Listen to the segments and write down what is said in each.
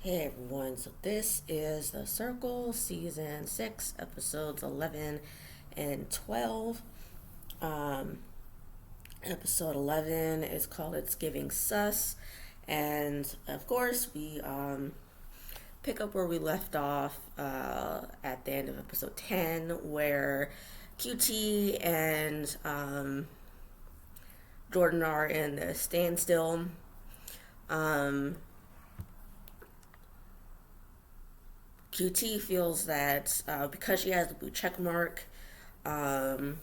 Hey everyone, so this is The Circle, Season 6, Episodes 11 and 12. Um, Episode 11 is called It's Giving Sus, and of course, we pick up where we left off at the end of Episode 10, where QT and Jordan are in the standstill. Um, QT feels that because she has the blue check mark, um,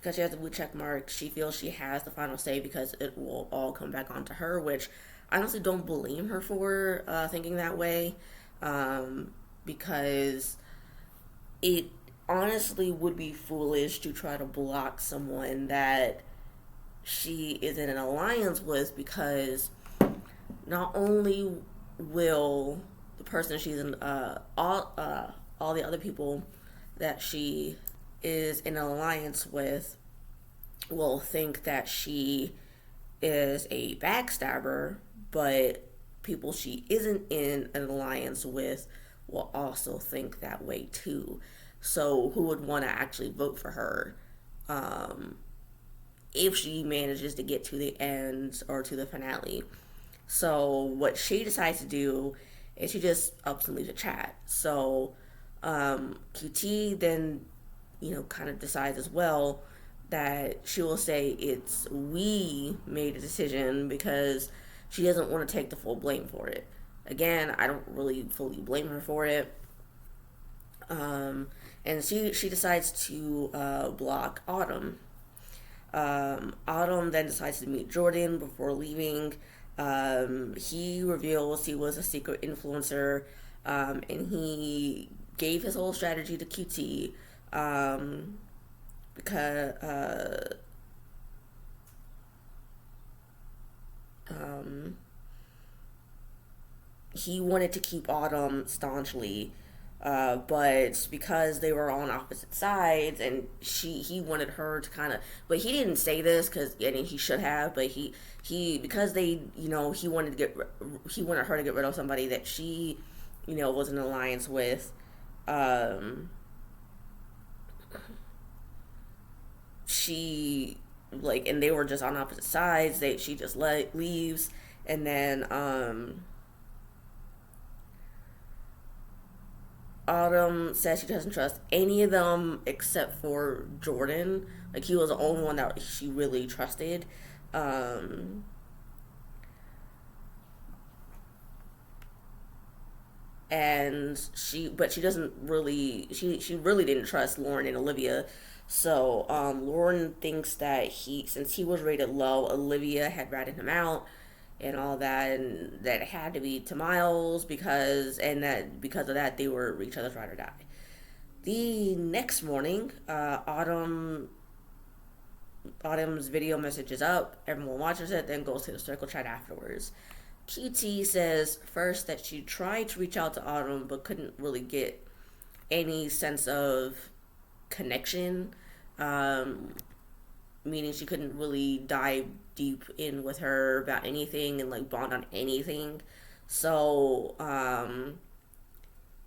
she feels she has the final say because it will all come back onto her, which I honestly don't blame her for thinking that way, um, because it honestly would be foolish to try to block someone that she is in an alliance with, because not only will the person she's in all the other people that she is in an alliance with will think that she is a backstabber, but people she isn't in an alliance with will also think that way too. So who would want to actually vote for her um, if she manages to get to the end or to the finale? So what she decides to do is she just ups and leaves a chat. So QT then, kind of decides as well that she will say it's we made a decision because she doesn't want to take the full blame for it. Again, I don't really fully blame her for it. And she decides to block Autumn. Autumn then decides to meet Jordan before leaving. He reveals he was a secret influencer, and he gave his whole strategy to QT, because um, he wanted to keep Autumn staunchly, but because they were on opposite sides, and he wanted her to kind of, but he didn't say this because I mean he should have, but he because they he wanted her to get rid of somebody that she was in an alliance with. Um, she and they were just on opposite sides. She just leaves, and then Autumn says she doesn't trust any of them except for Jordan. Like he was the only one that she really trusted. Um, and but she doesn't really, she really didn't trust Lauren and Olivia. So Lauren thinks that since he was rated low, Olivia had ratted him out and all that, and that it had to be to Miles because of that they were each other's ride or die. The next morning, Autumn's video message is up. Everyone watches it, then goes to the circle chat afterwards. QT says first that she tried to reach out to Autumn but couldn't really get any sense of connection, um, meaning she couldn't really dive deep in with her about anything and like bond on anything. So,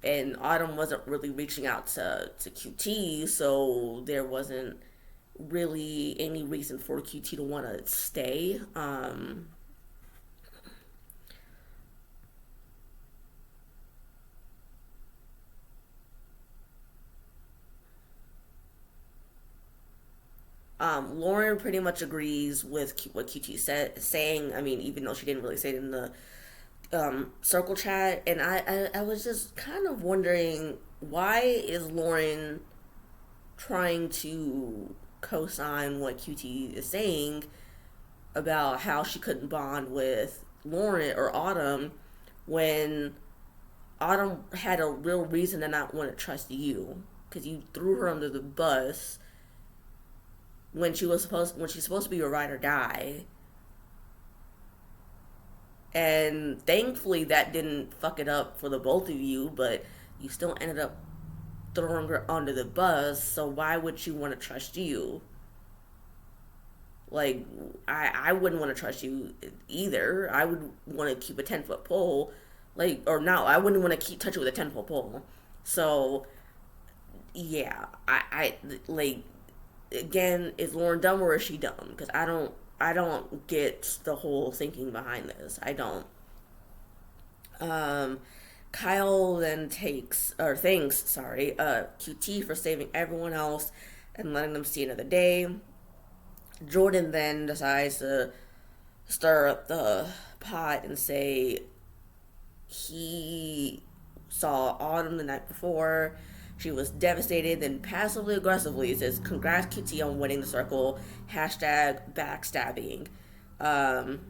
and Autumn wasn't really reaching out to QT, so there wasn't really any reason for QT to want to stay. Lauren pretty much agrees with what QT saying. I mean, even though she didn't really say it in the circle chat, and I was just kind of wondering, why is Lauren trying to co-sign what QT is saying about how she couldn't bond with Lauren or Autumn when Autumn had a real reason to not want to trust you because you threw her under the bus when she's supposed to be your ride or die, and thankfully that didn't fuck it up for the both of you, but you still ended up throwing her under the bus. So why would she want to trust you? Like, I wouldn't want to trust you either. I would want to keep a 10-foot pole, Like, or no, I wouldn't want to keep touch it with a 10 foot pole. So yeah, I like, again, is Lauren dumb or is she dumb? Because I don't get the whole thinking behind this. I don't. Um, Kyle then thanks, sorry, QT for saving everyone else and letting them see another day. Jordan then decides to stir up the pot and say he saw Autumn the night before. She was devastated, then passively aggressively says, "Congrats, QT, on winning the circle. Hashtag backstabbing." Um,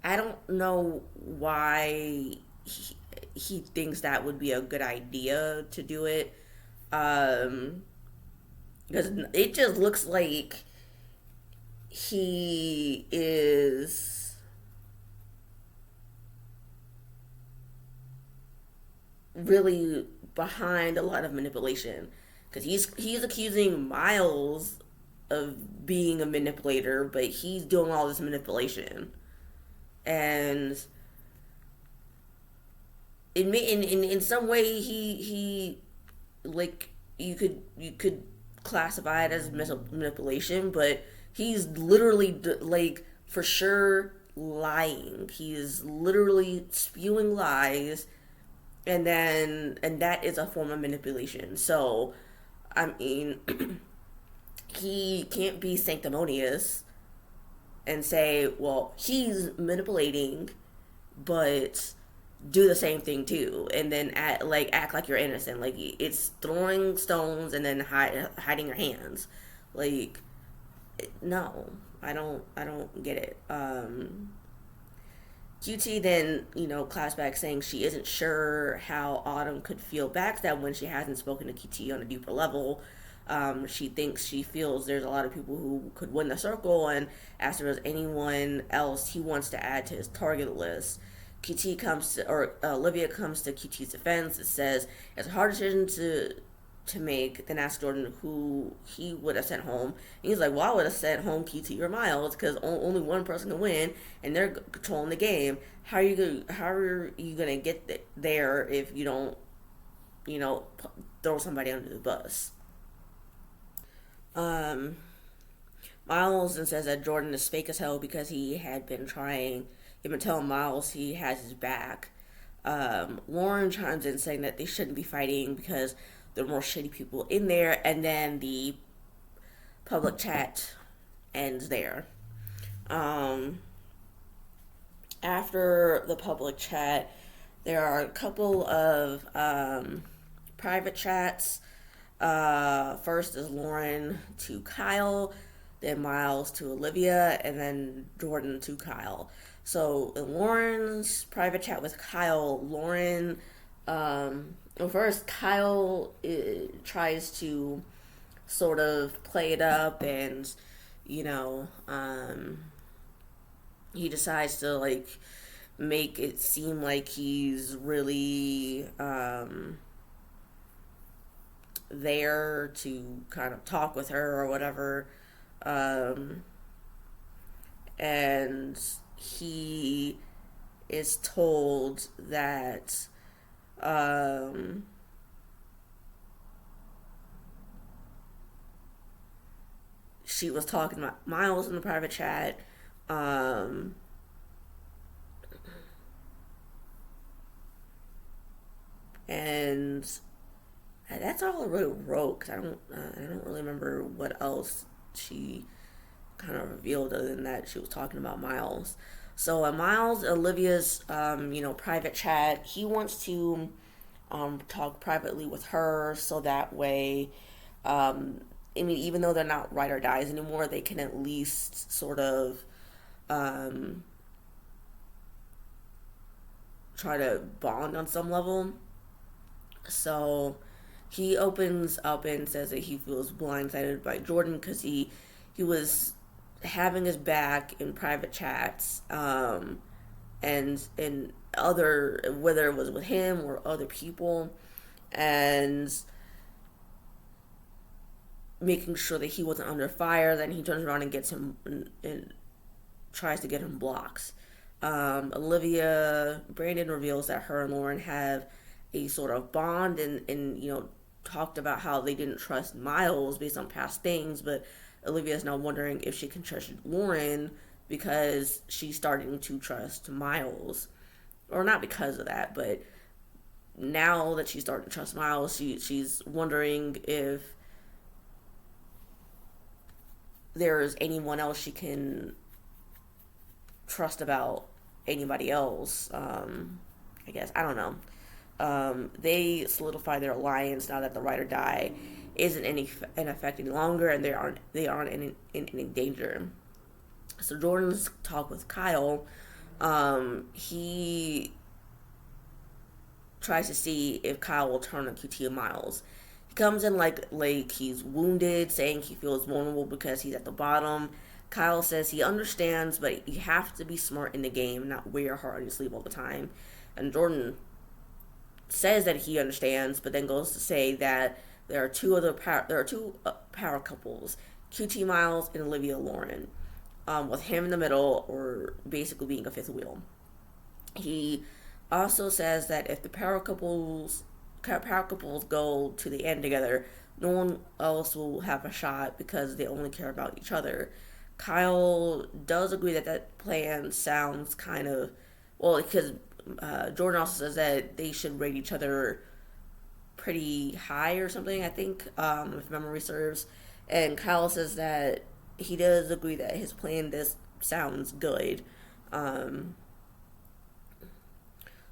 I don't know why he thinks that would be a good idea to do it. Um, because it just looks like he is really behind a lot of manipulation. Because he's accusing Miles of being a manipulator, but he's doing all this manipulation. And in some way he like, you could classify it as manipulation, but he's literally like, for sure, lying. He's literally spewing lies, and that is a form of manipulation. So I mean, he can't be sanctimonious and say, well, he's manipulating, but do the same thing too, and then act like you're innocent. Like, it's throwing stones and then hiding your hands. Like, no, I don't get it. QT then, claps back saying she isn't sure how Autumn could feel backstab when she hasn't spoken to QT on a deeper level. She feels there's a lot of people who could win the circle, and asks if there's anyone else he wants to add to his target list. Olivia comes to QT's defense. It says it's a hard decision to make. Then asks Jordan who he would have sent home. And he's like, well, I would have sent home QT or Miles, because only one person can win, and they're controlling the game. How are you gonna get there if you don't, throw somebody under the bus? Um, Miles then says that Jordan is fake as hell because he'd been telling Miles he has his back. Lauren chimes in saying that they shouldn't be fighting because there are more shitty people in there, and then the public chat ends there. Um, After the public chat, there are a couple of private chats. First is Lauren to Kyle, then Miles to Olivia, and then Jordan to Kyle. So in Lauren's private chat with Kyle, well, first Kyle tries to sort of play it up, and you know, um, he decides to like make it seem like he's really there to kind of talk with her or whatever. Um, and he is told that um, she was talking about Miles in the private chat. Um, and that's all I really wrote, because I don't really remember what else she kind of revealed other than that she was talking about Miles. So Miles, Olivia's private chat, he wants to talk privately with her, so that way, I mean, even though they're not ride or dies anymore, they can at least sort of um, try to bond on some level. So he opens up and says that he feels blindsided by Jordan because he was having his back in private chats, and in other, whether it was with him or other people, and making sure that he wasn't under fire. Then he turns around and gets him and tries to get him blocks. Olivia Brandon reveals that her and Lauren have a sort of bond, and talked about how they didn't trust Miles based on past things, but Olivia is now wondering if she can trust Lauren because she's starting to trust Miles, or not because of that, but now that she's starting to trust Miles, she's wondering if there's anyone else she can trust about anybody else. I guess, I don't know. They solidify their alliance now that the ride or die isn't in effect any longer, and they aren't in any danger. So Jordan's talk with Kyle, he tries to see if Kyle will turn on QT and Miles. He comes in like he's wounded, saying he feels vulnerable because he's at the bottom. Kyle says he understands, but you have to be smart in the game, not wear your heart on your sleeve all the time. And Jordan says that he understands, but then goes to say that there are two power couples, QT Miles and Olivia Lauren, with him in the middle, or basically being a fifth wheel. He also says that if the power couples go to the end together, no one else will have a shot because they only care about each other. Kyle does agree that plan sounds kind of, well, because Jordan also says that they should rate each other pretty high or something, I think, if memory serves. And Kyle says that he does agree that his plan sounds good.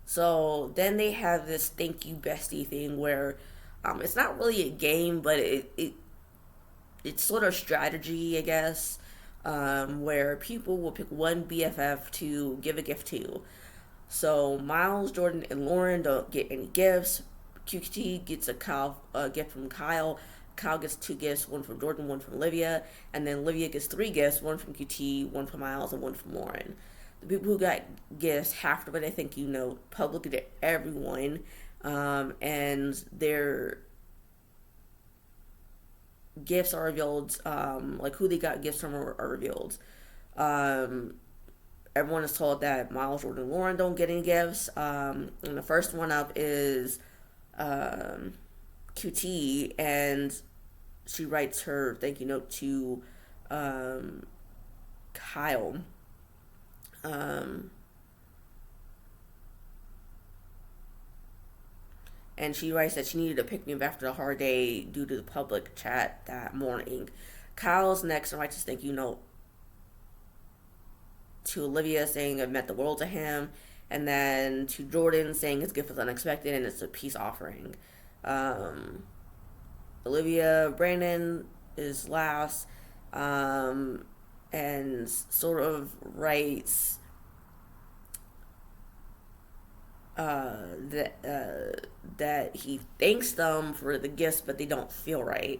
So then they have this thank you bestie thing where it's not really a game, but it's sort of strategy, I guess, where people will pick one BFF to give a gift to. So Miles, Jordan, and Lauren don't get any gifts. QT gets a gift from Kyle. Kyle gets 2 gifts, one from Jordan, one from Olivia, and then Olivia gets 3 gifts, one from QT, one from Miles, and one from Lauren. The people who got gifts have to, but I think publicly to everyone, and their gifts are revealed, like who they got gifts from are revealed. Everyone is told that Miles, Jordan, and Lauren don't get any gifts. And the first one up is QT, and she writes her thank you note to Kyle. And she writes that she needed a pick-me-up after a hard day due to the public chat that morning. Kyle's next and writes his thank you note to Olivia, saying it meant the world to him, and then to Jordan, saying his gift was unexpected and it's a peace offering. Olivia Brandon is last, and sort of writes that he thanks them for the gifts, but they don't feel right.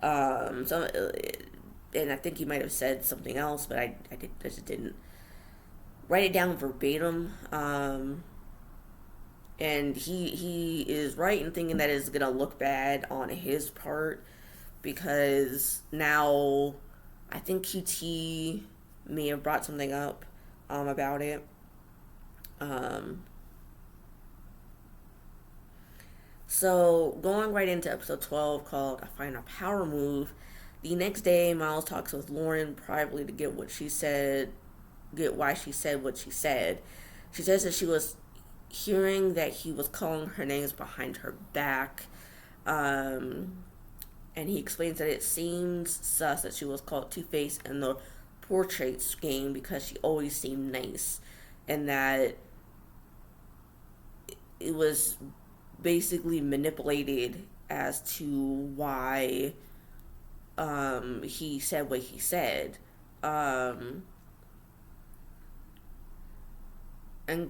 And I think he might have said something else, but I just didn't write it down verbatim. And he is right in thinking that it's gonna look bad on his part, because now I think QT may have brought something up about it. So going right into episode 12, called "I Find a Power Move." The next day, Miles talks with Lauren privately to get why she said what she said. She says that she was hearing that he was calling her names behind her back. And he explains that it seems sus that she was called Two-Face in the portraits game because she always seemed nice. And that it was basically manipulated as to why he said what he said. And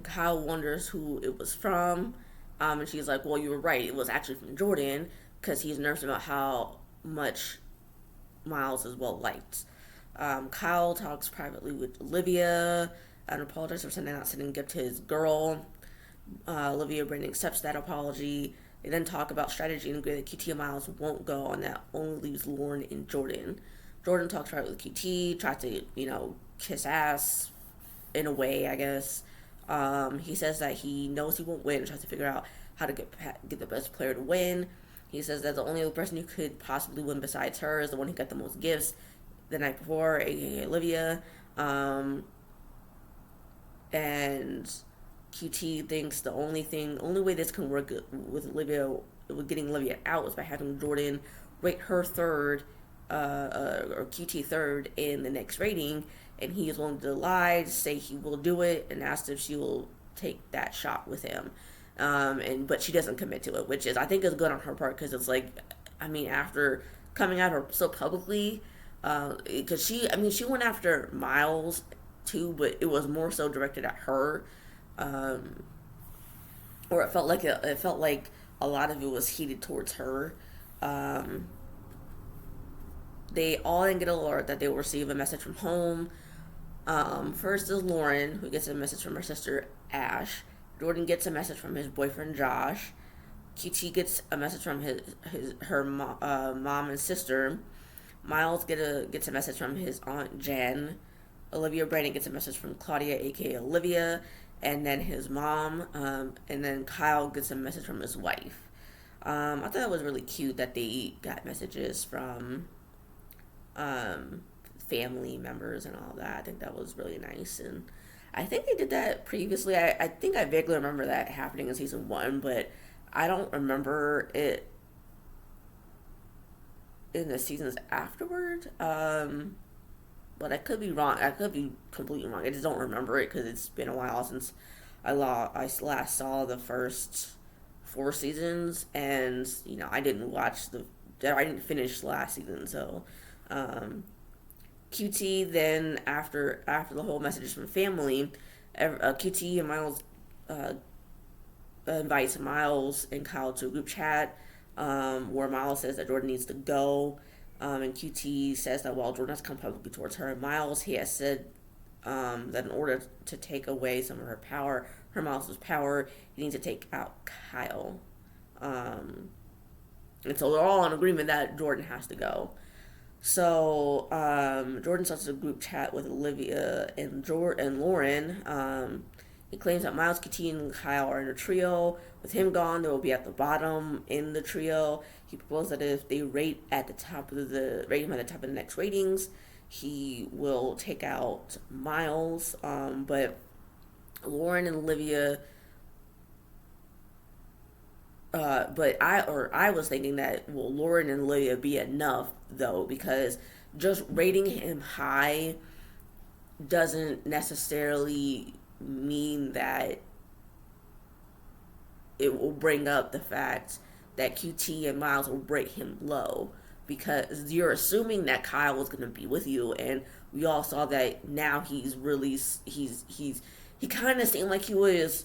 Kyle wonders who it was from. And she's like, well, you were right. It was actually from Jordan, because he's nervous about how much Miles is well liked. Kyle talks privately with Olivia and apologizes for not sending a gift to his girl. Olivia Brandon accepts that apology. They then talk about strategy and agree that QT and Miles won't go, and that only leaves Lauren and Jordan. Jordan talks privately with QT, tries to, kiss ass in a way, I guess. He says that he knows he won't win, tries to figure out how to get the best player to win. He says that the only other person who could possibly win besides her is the one who got the most gifts the night before, aka Olivia. And QT thinks the only way this can work with Olivia, with getting Olivia out, is by having Jordan rate her third, or QT third in the next rating, and he is willing to lie, to say he will do it, and asked if she will take that shot with him. But she doesn't commit to it, which is, I think, is good on her part, because it's like, I mean, after coming at her so publicly, because she went after Miles too, but it was more so directed at her, or it felt like a lot of it was heated towards her. They all then get an alert that they will receive a message from home. First is Lauren, who gets a message from her sister Ash. Jordan gets a message from his boyfriend Josh. QT gets a message from her mom and sister. Miles gets a message from his aunt Jen. Olivia Brandon gets a message from Claudia, aka Olivia, and then his mom. And then Kyle gets a message from his wife. I thought it was really cute that they got messages from family members and all that. I think that was really nice, and I think they did that previously. I think I vaguely remember that happening in season 1, but I don't remember it in the seasons afterward. But I could be wrong. I could be completely wrong. I just don't remember it because it's been a while since I last saw the first 4 seasons, and I didn't finish last season. So, QT then after the whole messages from family, QT and Miles invites Miles and Kyle to a group chat, where Miles says that Jordan needs to go. And QT says that while Jordan has come publicly towards her and Miles, he has said that in order to take away some of her Miles' power, he needs to take out Kyle. And so they're all in agreement that Jordan has to go. So Jordan starts a group chat with Olivia and Lauren. He claims that Miles, QT, and Kyle are in a trio. With him gone, they will be at the bottom in the trio. He proposed that if they rate him at the top of the next ratings, he will take out Miles. But Lauren and Olivia, I was thinking that, will Lauren and Olivia be enough though, because just rating him high doesn't necessarily mean that it will bring up the fact that QT and Miles will break him low, because you're assuming that Kyle was going to be with you, and we all saw that now he kind of seemed like he was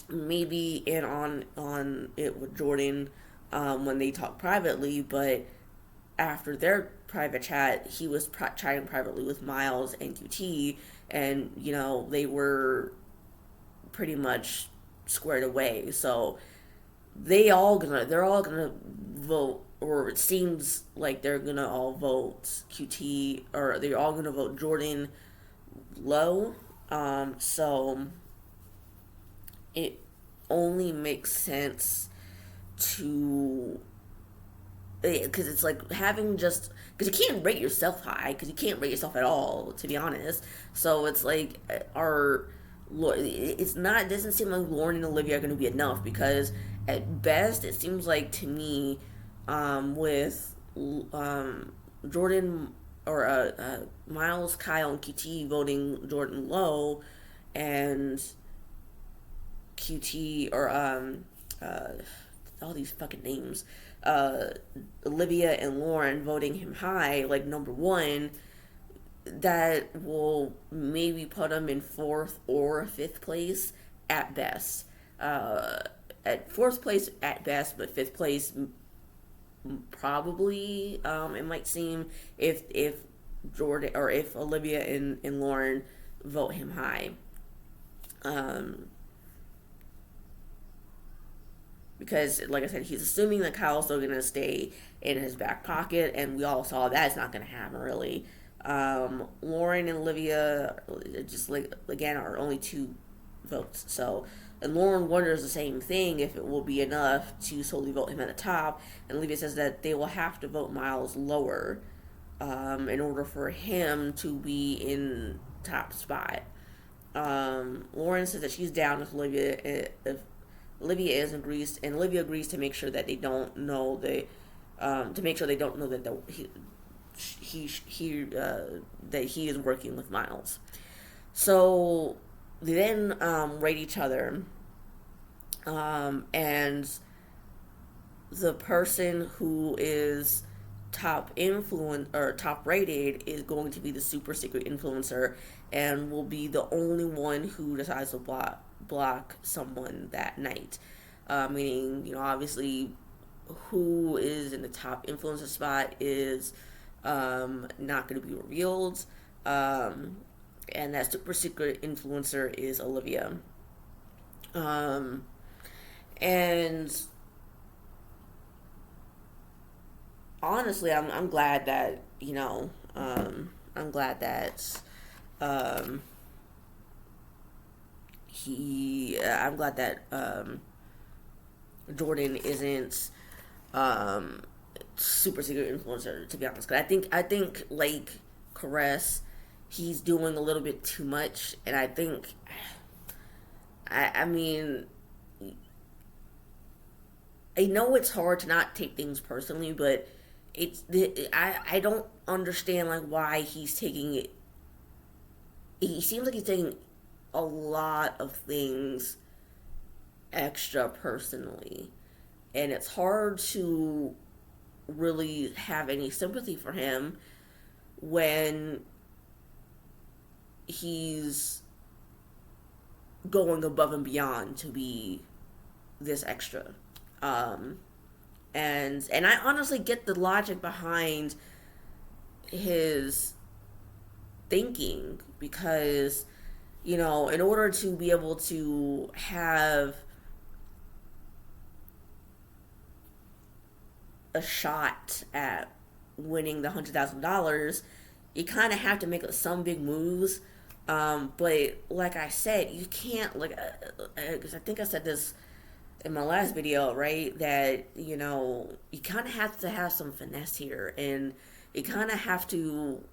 maybe in on it with Jordan when they talked privately, but after their private chat, he was chatting privately with Miles and QT, and they were pretty much squared away. So they're all gonna vote, or it seems like they're gonna all vote QT, or they're all gonna vote Jordan low. So it only makes sense to, because it's like having just, because you can't rate yourself high, because you can't rate yourself at all, to be honest. So it's like it doesn't seem like Lauren and Olivia are going to be enough, because at best it seems like to me, with Jordan or Miles, Kyle, and QT voting Jordan low, and QT or all these fucking names, Olivia and Lauren voting him high, like number 1, that will maybe put him in 4th or 5th place at best. At 4th place at best, but 5th place probably. It might seem if Jordan, or if Olivia and Lauren vote him high. Because, like I said, he's assuming that Kyle's still going to stay in his back pocket, and we all saw that's not going to happen, really. Lauren and Olivia just like again are only 2 votes. So, and Lauren wonders the same thing if it will be enough to solely vote him at the top. And Olivia says that they will have to vote Miles lower in order for him to be in top spot. Lauren says that she's down if Olivia is agrees, and Olivia agrees to make sure that they don't know to make sure they don't know that that he is working with Miles. So they then rate each other, and the person who is top rated is going to be the super secret influencer, and will be the only one who decides to block someone that night. Meaning, obviously, who is in the top influencer spot is not going to be revealed. And that super secret influencer is Olivia. And honestly, I'm glad that I'm glad that um, I'm glad that Jordan isn't super secret influencer, to be honest. Cause I think like Caress, he's doing a little bit too much, and I think I mean I know it's hard to not take things personally, but I don't understand like why he's taking it. He seems like he's taking a lot of things extra personally, and it's hard to really have any sympathy for him when he's going above and beyond to be this extra. Um, and I honestly get the logic behind his thinking because in order to be able to have a shot at winning the $100,000, you kind of have to make some big moves. But like I said, you can't because I think I said this in my last video, right? That you kind of have to have some finesse here, and you kind of have to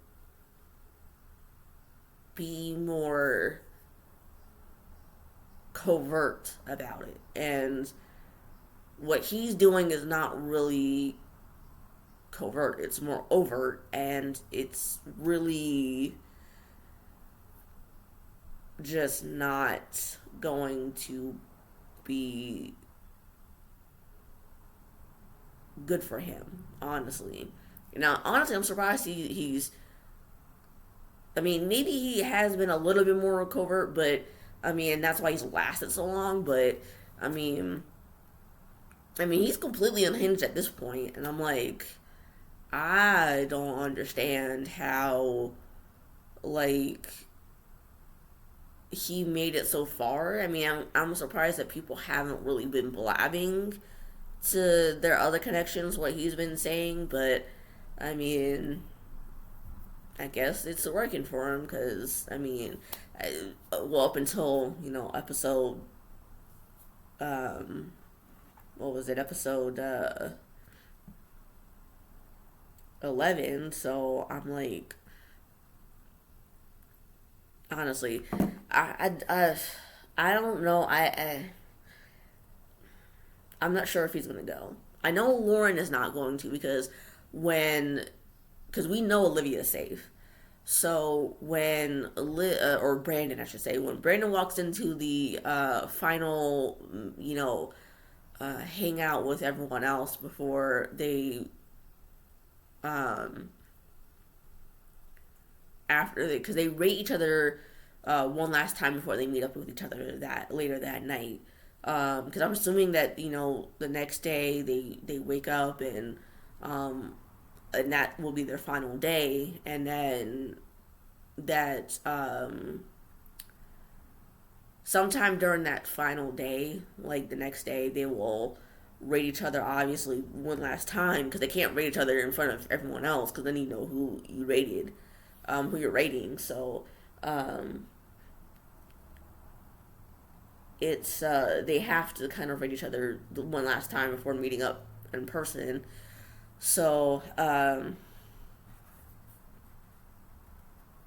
be more covert about it. And what he's doing is not really covert, it's more overt, and it's really just not going to be good for him, honestly. Now, honestly, I'm surprised he's. I mean, maybe he has been a little bit more covert, but I mean, that's why he's lasted so long. But I mean, he's completely unhinged at this point, and I'm like, I don't understand how, like, he made it so far. I mean, I'm surprised that people haven't really been blabbing to their other connections what he's been saying, but I mean, I guess it's working for him because well, up until episode what was it, episode 11. So I'm like, honestly, I don't know. I'm not sure if he's gonna go. I know Lauren is not going to because we know Olivia is safe. So when or Brandon, I should say, when Brandon walks into the final, hang out with everyone else before they um, because they rate each other one last time before they meet up with each other that later that night. Because I'm assuming that the next day they wake up and that will be their final day, and then that sometime during that final day, like the next day, they will rate each other obviously one last time because they can't rate each other in front of everyone else because then you know who you rated. who you're rating. So um, it's they have to kind of rate each other one last time before meeting up in person. So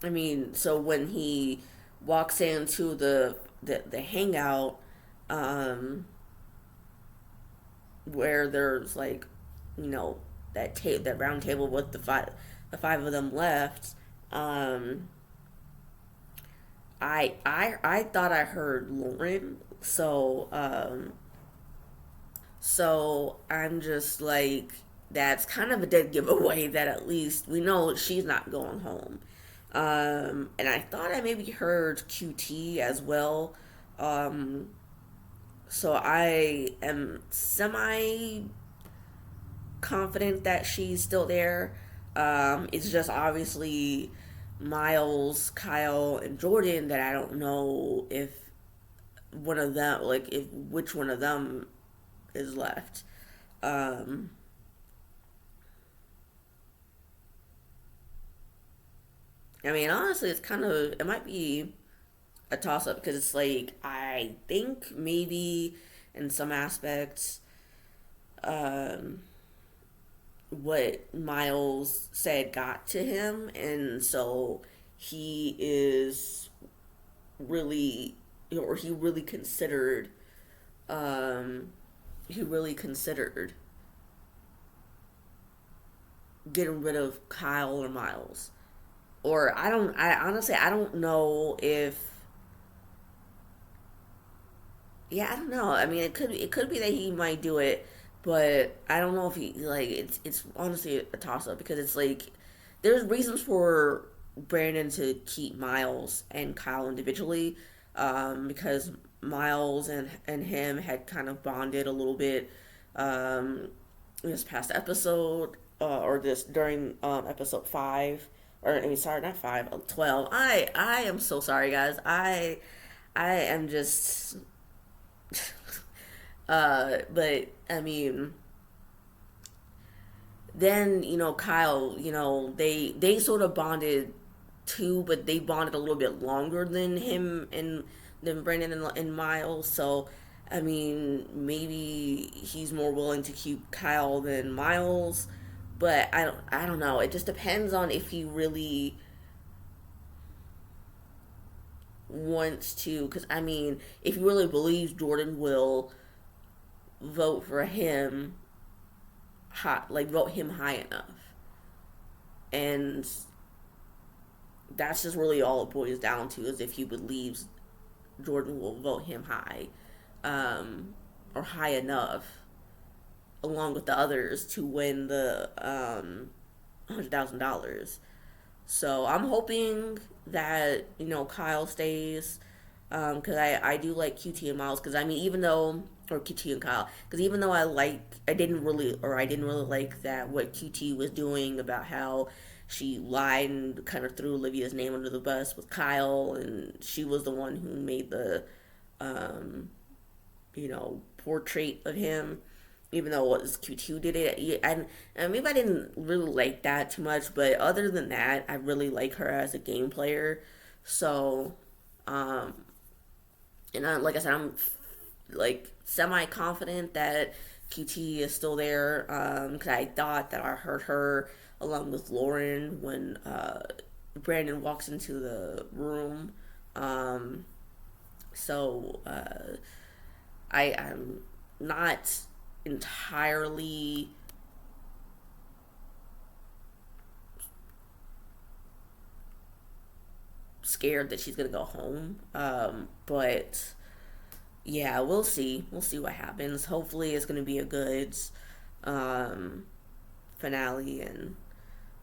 I mean, so when he walks into the hangout, um, where there's like, you know, that round table with the five of them left, um, I thought I heard Lauren, so I'm just like, that's kind of a dead giveaway that at least we know she's not going home. And I thought I maybe heard QT as well. Um, so I am semi confident that she's still there. It's just obviously Miles, Kyle, and Jordan that I don't know if one of them, like, if which one of them is left. Um, I mean, honestly, it might be a toss up because it's like, I think maybe in some aspects, um, what Miles said got to him, and so he is really, or um, he really considered getting rid of Kyle or Miles. Or I honestly, I don't know if, yeah, I don't know. I mean, it could be that he might do it, but I don't know if he, like, it's honestly a toss up because it's like there's reasons for Brandon to keep Miles and Kyle individually, because Miles and him had kind of bonded a little bit, um, this past episode, or this during episode 5, or I mean, sorry, not 5, 12. I am so sorry, guys. I am just but I mean, then Kyle, they sort of bonded too, but they bonded a little bit longer than him and than Brandon and Miles. So I mean, maybe he's more willing to keep Kyle than Miles, but I don't know. It just depends on if he really wants to, because I mean, if he really believes Jordan will vote for him hot, like vote him high enough, and that's just really all it boils down to, is if he believes Jordan will vote him high, um, or high enough, along with the others to win the $100,000. So I'm hoping that Kyle stays, because I do like QT and Miles, because I mean, even though, or QT and Kyle, because even though I didn't really like that what QT was doing about how she lied and kind of threw Olivia's name under the bus with Kyle, and she was the one who made the um, portrait of him, even though it was QT who did it. And maybe I didn't really like that too much, but other than that, I really like her as a game player. So, um, and like I said, I'm like semi confident that QT is still there, because I thought that I heard her along with Lauren when Brandon walks into the room. Um, so I'm not entirely scared that she's gonna go home. But yeah, we'll see. We'll see what happens. Hopefully, it's gonna be a good um, finale and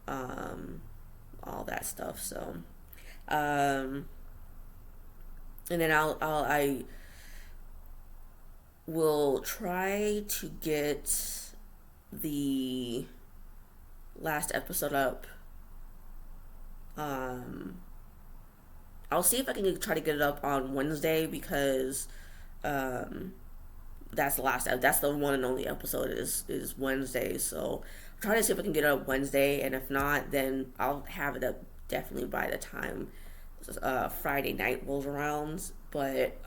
um, all that stuff. So, um, and then I will try to get the last episode up. Um, I'll see if I can try to get it up on Wednesday, because um, that's the last. That's the one and only episode is Wednesday. So I'll try to see if I can get it up Wednesday, and if not, then I'll have it up definitely by the time Friday night rolls around. But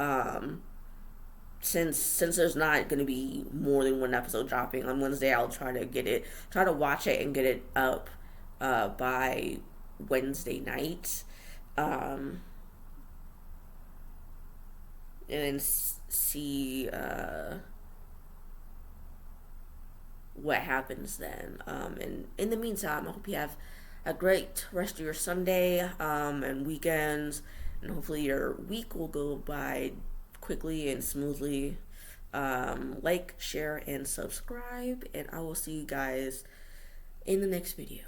since there's not going to be more than one episode dropping on Wednesday, I'll try to watch it and get it up by Wednesday night, and then see what happens then. And in the meantime, I hope you have a great rest of your Sunday and weekends, and hopefully your week will go by quickly and smoothly. Like, share, and subscribe, and I will see you guys in the next video.